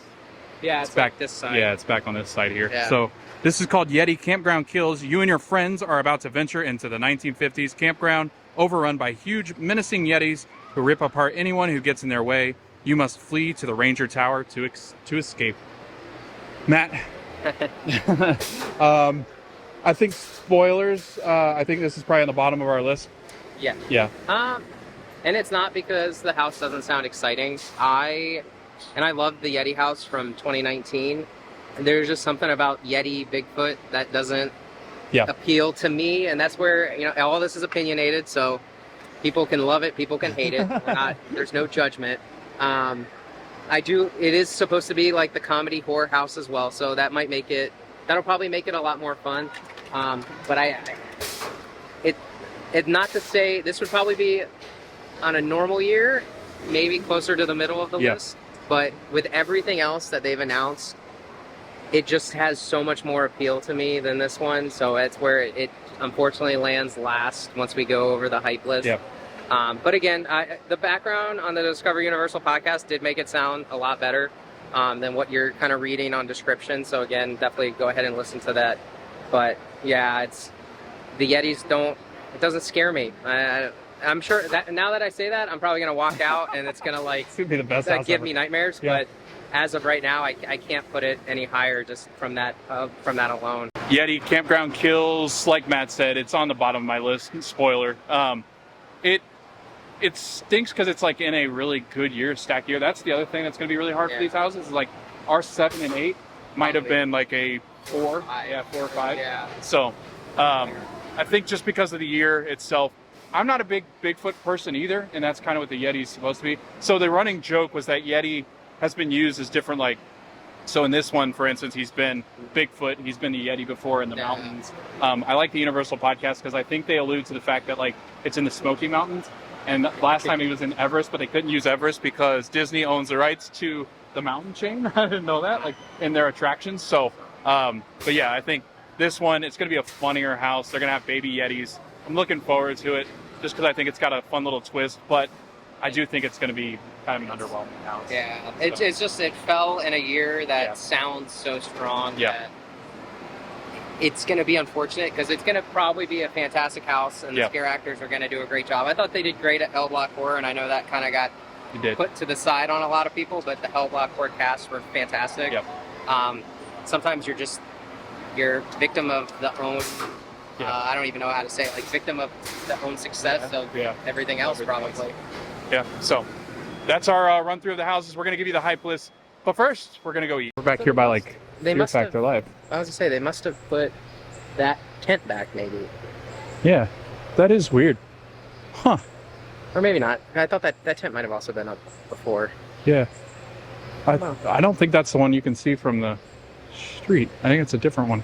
Yeah, it's back like this side. Yeah, it's back on this side here. Yeah. So this is called Yeti Campground Kills. You and your friends are about to venture into the 1950s campground, overrun by huge, menacing Yetis who rip apart anyone who gets in their way. You must flee to the Ranger Tower to escape. Matt, I think spoilers. I think this is probably on the bottom of our list. Yeah. Yeah. And it's not because the house doesn't sound exciting. I love the Yeti house from 2019. And there's just something about Yeti Bigfoot that doesn't appeal to me, and that's where, you know, all this is opinionated, so people can love it, people can hate it. There's no judgment. It is supposed to be like the comedy horror house as well, so that'll probably make it a lot more fun. But not to say this would probably be on a normal year, maybe closer to the middle of the list, but with everything else that they've announced, it just has so much more appeal to me than this one, so that's where it unfortunately lands last once we go over the hype list. Yep. But again, the background on the Discover Universal podcast did make it sound a lot better than what you're kind of reading on description. So again, definitely go ahead and listen to that. But yeah, the Yetis it doesn't scare me. I'm sure that now that I say that, I'm probably gonna walk out and it's gonna be the best house give ever. me nightmares. Yeah. But as of right now, I can't put it any higher just from that alone. Yeti Campground Kills, like Matt said, it's on the bottom of my list. Spoiler. It stinks because it's like in a really good year, stacked year. That's the other thing that's going to be really hard for these houses. Is like our 7 and 8 might have been like a 4, 4 or 5. Yeah. So I think just because of the year itself, I'm not a big Bigfoot person either, and that's kind of what the Yeti's supposed to be. So the running joke was that Yeti has been used as different, like, so in this one, for instance, he's been Bigfoot, he's been the Yeti before in the mountains. I like the Universal podcast because I think they allude to the fact that like it's in the Smoky Mountains. And last time he was in Everest, but they couldn't use Everest because Disney owns the rights to the mountain chain. I didn't know that, like in their attractions. So, but yeah, I think this one, it's going to be a funnier house. They're going to have baby Yetis. I'm looking forward to it just because I think it's got a fun little twist, but I do think it's going to be kind of an underwhelming house. Yeah, it's just, it fell in a year that sounds so strong that it's going to be unfortunate because it's going to probably be a fantastic house and the scare actors are going to do a great job. I thought they did great at Hell Block Horror, and I know that kind of got put to the side on a lot of people, but the Hell Block Horror cast were fantastic. Yep. Sometimes you're victim of the own, I don't even know how to say it, like victim of the own success of everything else probably. Yeah, so that's our run through of the houses. We're going to give you the hype list, but first we're going to go eat. We're back here by like Fear Factor Live. I was going to say, they must have put that tent back maybe. Yeah, that is weird. Huh. Or maybe not. I thought that tent might have also been up before. Yeah. I don't think that's the one you can see from the street. I think it's a different one.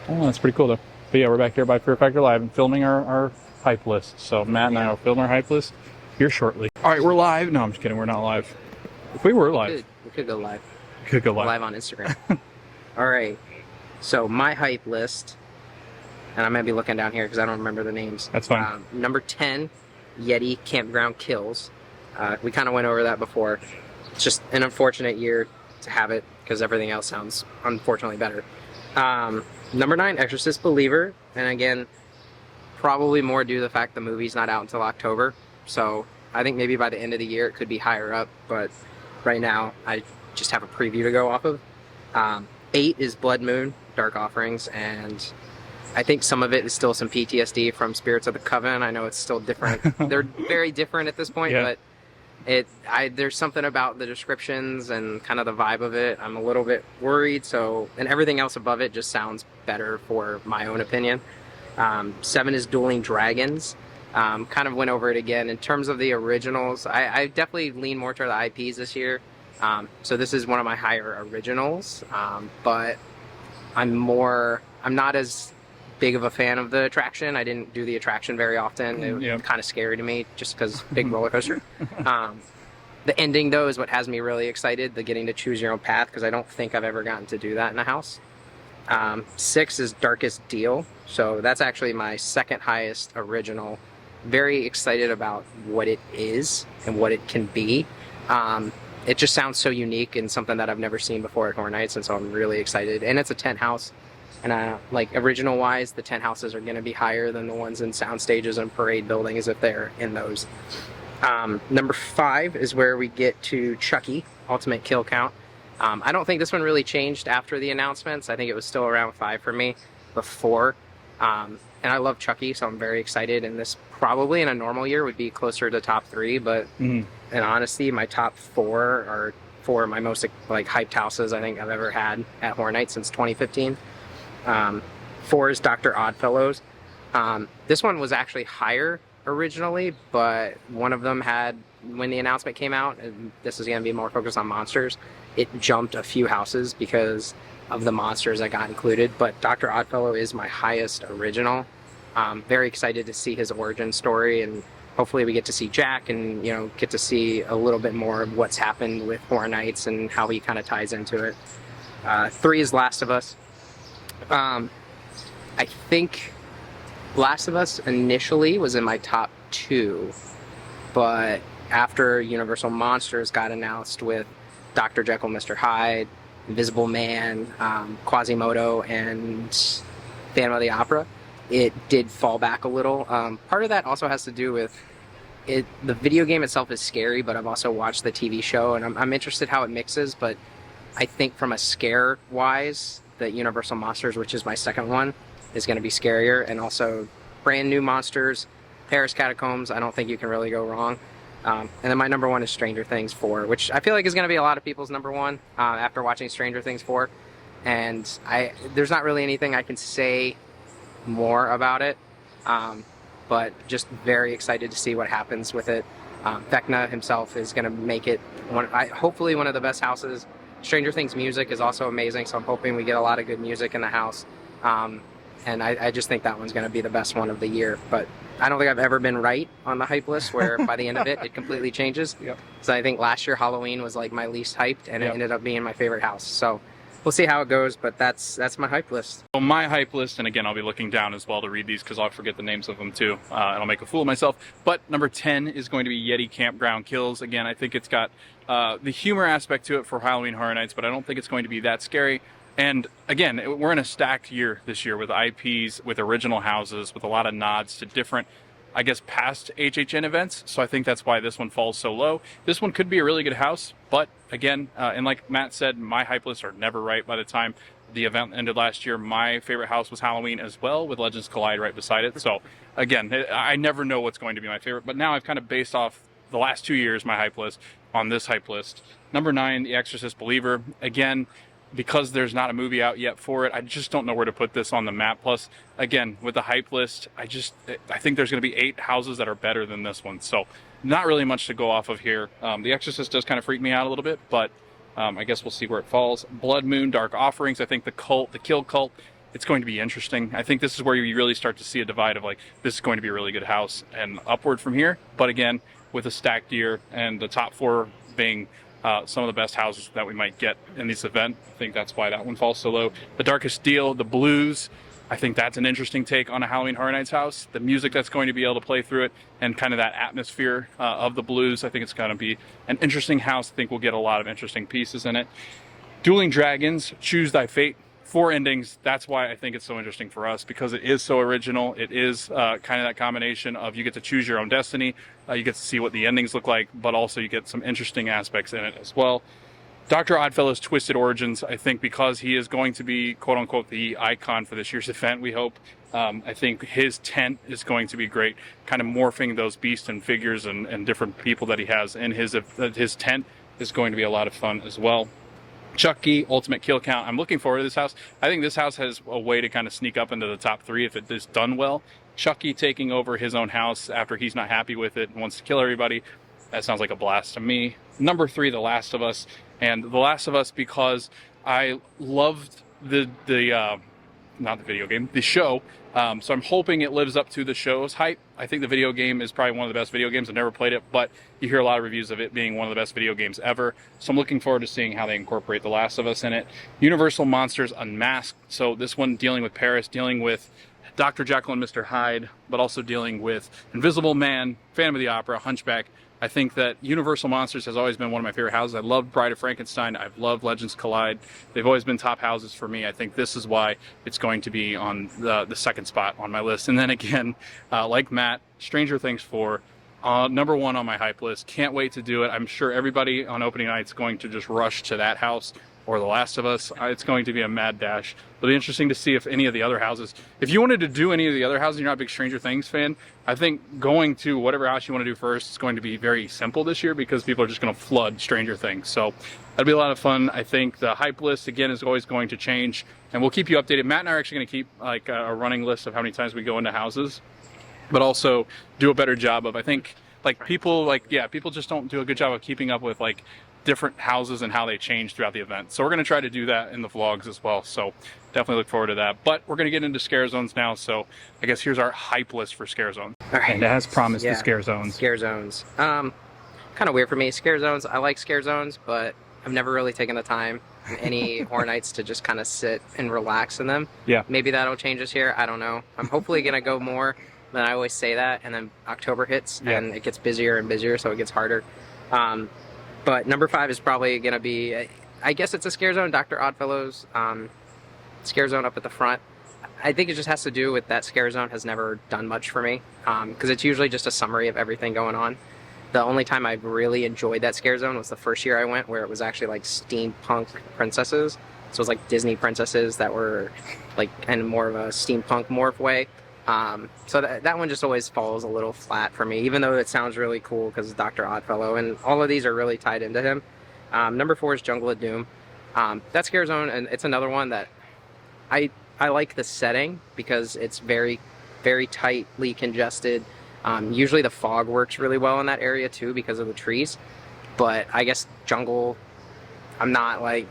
Oh, that's pretty cool though. But yeah, we're back here by Fear Factor Live and filming our hype list. So Matt and I will film our hype list here shortly. All right, we're live. No, I'm just kidding. We're not live. If we were live, we could go live. Could go live. Live on Instagram. All right. So my hype list, and I'm gonna be looking down here because I don't remember the names. That's fine. Number 10, Yeti Campground Kills. We kind of went over that before. It's just an unfortunate year to have it because everything else sounds unfortunately better. Number 9, Exorcist Believer, and again, probably more due to the fact the movie's not out until October. So I think maybe by the end of the year it could be higher up, but right now I just have a preview to go off of. 8 is Blood Moon, Dark Offerings, and I think some of it is still some PTSD from Spirits of the Coven. I know it's still different. They're very different at this point, but there's something about the descriptions and kind of the vibe of it. I'm a little bit worried, and everything else above it just sounds better for my own opinion. 7 is Dueling Dragons. Kind of went over it again. In terms of the originals, I definitely lean more toward the IPs this year. So this is one of my higher originals, but I'm not as big of a fan of the attraction. I didn't do the attraction very often. It was kind of scary to me just because big roller coaster. The ending, though, is what has me really excited, the getting to choose your own path, because I don't think I've ever gotten to do that in a house. 6 is Darkest Deal, so that's actually my second highest original. Very excited about what it is and what it can be. It just sounds so unique and something that I've never seen before at Horror Nights, and so I'm really excited. And it's a tent house, and like original wise, the tent houses are going to be higher than the ones in sound stages and parade buildings if they're in those. Number 5 is where we get to Chucky, Ultimate Kill Count. I don't think this one really changed after the announcements. I think it was still around 5 for me before. And I love Chucky, so I'm very excited. And this probably in a normal year would be closer to top 3, but in honesty, my top 4 are 4 of my most like hyped houses I think I've ever had at Horror Nights since 2015. 4 is Dr. Oddfellows. This one was actually higher originally, but one of them had, when the announcement came out, and this is going to be more focused on monsters, it jumped a few houses because of the monsters that got included. But Dr. Oddfellow is my highest original. Very excited to see his origin story, and hopefully we get to see Jack and, you know, get to see a little bit more of what's happened with Horror Nights and how he kind of ties into it. 3 is Last of Us. I think Last of Us initially was in my top 2, but after Universal Monsters got announced with Dr. Jekyll, Mr. Hyde, Invisible Man, Quasimodo, and Phantom of the Opera, it did fall back a little. Part of that also has to do with it. The video game itself is scary, but I've also watched the TV show, and I'm interested how it mixes. But I think from a scare wise, the Universal Monsters, which is my second one, is going to be scarier, and also brand new monsters, Paris Catacombs. I don't think you can really go wrong. And then my number 1 is Stranger Things 4, which I feel like is going to be a lot of people's number 1 after watching Stranger Things 4. And there's not really anything I can say more about it, but just very excited to see what happens with it. Vecna himself is going to make it hopefully one of the best houses. Stranger Things music is also amazing, so I'm hoping we get a lot of good music in the house. And I just think that one's going to be the best one of the year. But I don't think I've ever been right on the hype list where by the end of it, it completely changes. Yep. So I think last year Halloween was like my least hyped, and it ended up being my favorite house. So we'll see how it goes, but that's my hype list. Well, my hype list, and again, I'll be looking down as well to read these because I'll forget the names of them too, and I'll make a fool of myself. But number 10 is going to be Yeti Campground Kills. Again, I think it's got the humor aspect to it for Halloween Horror Nights, but I don't think it's going to be that scary. And again, we're in a stacked year this year with IPs, with original houses, with a lot of nods to different, I guess, past HHN events. So I think that's why this one falls so low. This one could be a really good house, but again, and like Matt said, my hype lists are never right by the time the event ended last year. My favorite house was Halloween as well, with Legends Collide right beside it. So again, I never know what's going to be my favorite, but now I've kind of based off the last 2 years, my hype list on this hype list. Number 9, The Exorcist Believer. Again, because there's not a movie out yet for it, I just don't know where to put this on the map. Plus, again, with the hype list, I think there's going to be 8 houses that are better than this one. So not really much to go off of here. The Exorcist does kind of freak me out a little bit, but I guess we'll see where it falls. Blood Moon, Dark Offerings. I think the Kill Cult, it's going to be interesting. I think this is where you really start to see a divide of like, this is going to be a really good house and upward from here. But again, with a stacked year and the top 4 being some of the best houses that we might get in this event, I think that's why that one falls so low. The Darkest Deal, The Blues, I think that's an interesting take on a Halloween Horror Nights house. The music that's going to be able to play through it and kind of that atmosphere of the blues, I think it's going to be an interesting house. I think we'll get a lot of interesting pieces in it. Dueling Dragons, Choose Thy Fate. 4 endings. That's why I think it's so interesting for us, because it is so original. It is kind of that combination of you get to choose your own destiny, you get to see what the endings look like, but also you get some interesting aspects in it as well. Dr. Oddfellow's Twisted Origins, I think because he is going to be quote unquote the icon for this year's event, we hope. I think his tent is going to be great, kind of morphing those beasts and figures and different people that he has in his tent is going to be a lot of fun as well. Chucky, Ultimate Kill Count. I'm looking forward to this house. I think this house has a way to kind of sneak up into the top 3 if it is done well. Chucky taking over his own house after he's not happy with it and wants to kill everybody. That sounds like a blast to me. Number 3, The Last of Us. And The Last of Us because I loved the not the video game, the show. So I'm hoping it lives up to the show's hype. I think the video game is probably one of the best video games. I've never played it, but you hear a lot of reviews of it being one of the best video games ever. So I'm looking forward to seeing how they incorporate The Last of Us in it. Universal Monsters Unmasked. So this one dealing with Paris, dealing with Dr. Jekyll and Mr. Hyde, but also dealing with Invisible Man, Phantom of the Opera, Hunchback. I think that Universal Monsters has always been one of my favorite houses. I love Bride of Frankenstein. I've loved Legends Collide. They've always been top houses for me. I think this is why it's going to be on the second spot on my list. And then again, like Matt, Stranger Things 4, number one on my hype list. Can't wait to do it. I'm sure everybody on opening night is going to just rush to that house or The Last of Us. It's going to be a mad dash. It'll be interesting to see if any of the other houses, if you wanted to do any of the other houses, you're not a big Stranger Things fan, I think going to whatever house you want to do first is going to be very simple this year because people are just going to flood Stranger Things. So that'll be a lot of fun. I think the hype list, again, is always going to change, and we'll keep you updated. Matt and I are actually going to keep like a running list of how many times we go into houses, but also do a better job of, I think, like people just don't do a good job of keeping up with like different houses and how they change throughout the event. So we're going to try to do that in the vlogs as well. So definitely look forward to that. But we're going to get into scare zones now. So I guess here's our hype list for scare zones. All right. And as promised, the scare zones. Scare zones. Kind of weird for me. Scare zones. I like scare zones, but I've never really taken the time in any horror nights to just kind of sit and relax in them. Yeah. Maybe that'll change this year. I don't know. I'm hopefully going to go more. But I always say that, and then October hits, and it gets busier and busier, so it gets harder. But number 5 is probably going to be, I guess it's a scare zone, Dr. Oddfellow's scare zone up at the front. I think it just has to do with that scare zone has never done much for me, because it's usually just a summary of everything going on. The only time I really enjoyed that scare zone was the first year I went, where it was actually like steampunk princesses. So it was like Disney princesses that were like in more of a steampunk morph way. So that one just always falls a little flat for me, even though it sounds really cool because it's Dr. Oddfellow, and all of these are really tied into him. Number 4 is Jungle of Doom. That scare zone, and it's another one that I like the setting because it's very, very tightly congested. Usually the fog works really well in that area too because of the trees, but I guess Jungle, I'm not like,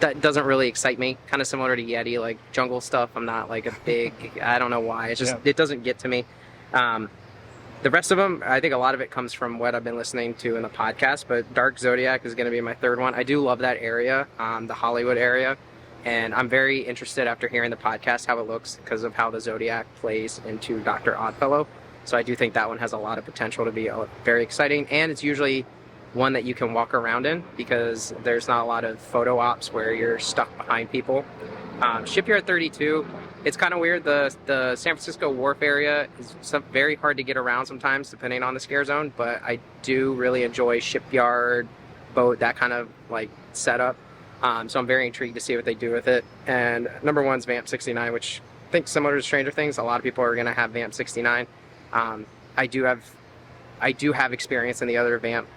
that doesn't really excite me. Kind of similar to Yeti, like jungle stuff. I'm not like a big, I don't know why. It's just, it doesn't get to me. The rest of them, I think a lot of it comes from what I've been listening to in the podcast, but Dark Zodiac is going to be my 3rd one. I do love that area, the Hollywood area. And I'm very interested after hearing the podcast how it looks because of how the Zodiac plays into Dr. Oddfellow. So I do think that one has a lot of potential to be very exciting. And it's usually one that you can walk around in because there's not a lot of photo ops where you're stuck behind people. Shipyard 32, it's kind of weird. The San Francisco Wharf area is very hard to get around sometimes depending on the scare zone, but I do really enjoy shipyard, boat, that kind of like setup. So I'm very intrigued to see what they do with it. And number 1 is Vamp 69, which I think similar to Stranger Things, a lot of people are going to have Vamp 69. I do have experience in the other Vamp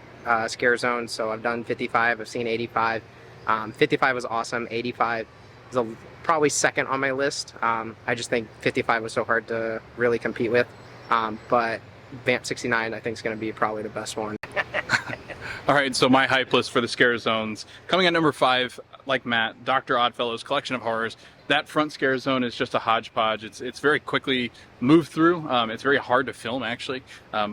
scare zone, so I've done 55, I've seen 85. 55 was awesome. 85 is probably 2nd on my list. I just think 55 was so hard to really compete with, but Vamp 69 I think is going to be probably the best one. All right, so my hype list for the scare zones. Coming at number 5, like Matt, Dr. Oddfellow's Collection of Horrors. That front scare zone is just a hodgepodge. It's very quickly moved through. It's very hard to film, actually.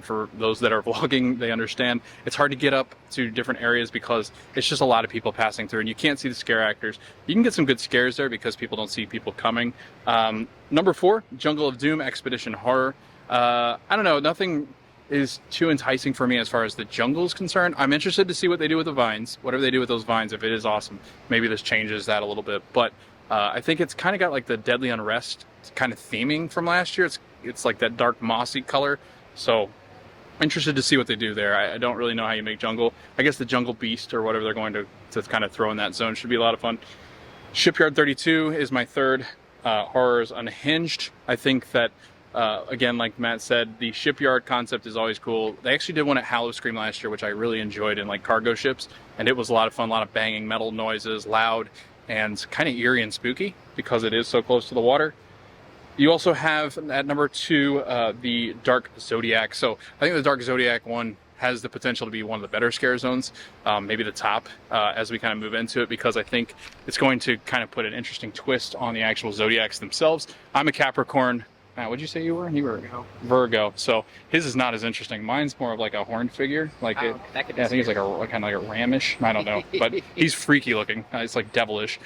For those that are vlogging, they understand. It's hard to get up to different areas because it's just a lot of people passing through, and you can't see the scare actors. You can get some good scares there because people don't see people coming. Number 4, Jungle of Doom Expedition Horror. I don't know, nothing is too enticing for me as far as the jungle is concerned. I'm interested to see what they do with the vines. Whatever they do with those vines, if it is awesome, maybe this changes that a little bit. But I think it's kind of got like the Deadly Unrest kind of theming from last year. It's like that dark mossy color. So interested to see what they do there. I don't really know how you make jungle. I guess the Jungle Beast or whatever they're going to kind of throw in that zone should be a lot of fun. Shipyard 32 is my 3rd. Horrors Unhinged. I think that again, like Matt said, the shipyard concept is always cool. They actually did one at Howl-O-Scream last year, which I really enjoyed in like cargo ships, and it was a lot of fun, a lot of banging metal noises, loud, and kind of eerie and spooky because it is so close to the water. You also have at number 2 the Dark Zodiac. So I think the Dark Zodiac one has the potential to be one of the better scare zones, maybe the top, as we kind of move into it, because I think it's going to kind of put an interesting twist on the actual zodiacs themselves. I'm a Capricorn. Matt, what'd you say you were? You were Virgo. So his is not as interesting. Mine's more of like a horned figure. Like that could be I think he's like a kind of like a ramish. I don't know, but he's freaky looking. It's like devilish.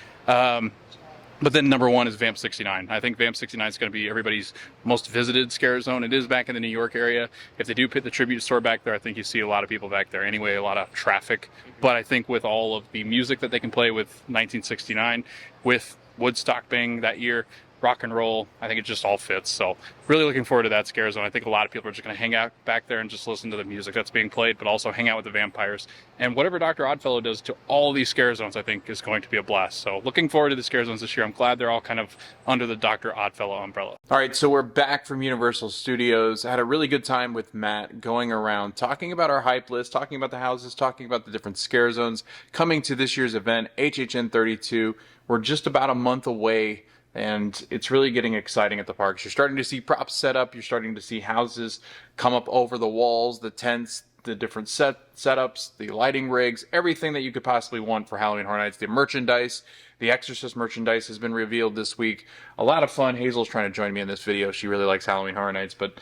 But then number one is Vamp 69. I think Vamp 69 is going to be everybody's most visited scare zone. It is back in the New York area. If they do put the tribute store back there, I think you see a lot of people back there anyway, a lot of traffic. But I think with all of the music that they can play with 1969, with Woodstock being that year, rock and roll, I think it just all fits. So really looking forward to that scare zone. I think a lot of people are just going to hang out back there and just listen to the music that's being played, but also hang out with the vampires. And whatever Dr. Oddfellow does to all these scare zones, I think is going to be a blast. So looking forward to the scare zones this year. I'm glad they're all kind of under the Dr. Oddfellow umbrella. All right, so we're back from Universal Studios. I had a really good time with Matt going around talking about our hype list, talking about the houses, talking about the different scare zones coming to this year's event, HHN 32. We're just about a month away, and it's really getting exciting at the parks. You're starting to see props set up. You're starting to see houses come up over the walls, the tents, the different setups, the lighting rigs, everything that you could possibly want for Halloween Horror Nights. The merchandise, the Exorcist merchandise has been revealed this week. A lot of fun. Hazel's trying to join me in this video. She really likes Halloween Horror Nights. But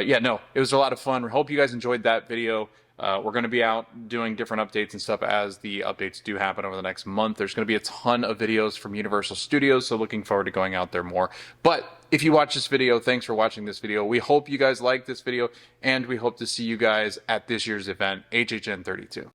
yeah, no, it was a lot of fun. Hope you guys enjoyed that video. We're going to be out doing different updates and stuff as the updates do happen over the next month. There's going to be a ton of videos from Universal Studios, so looking forward to going out there more. But if you watch this video, thanks for watching this video. We hope you guys like this video, and we hope to see you guys at this year's event, HHN 32.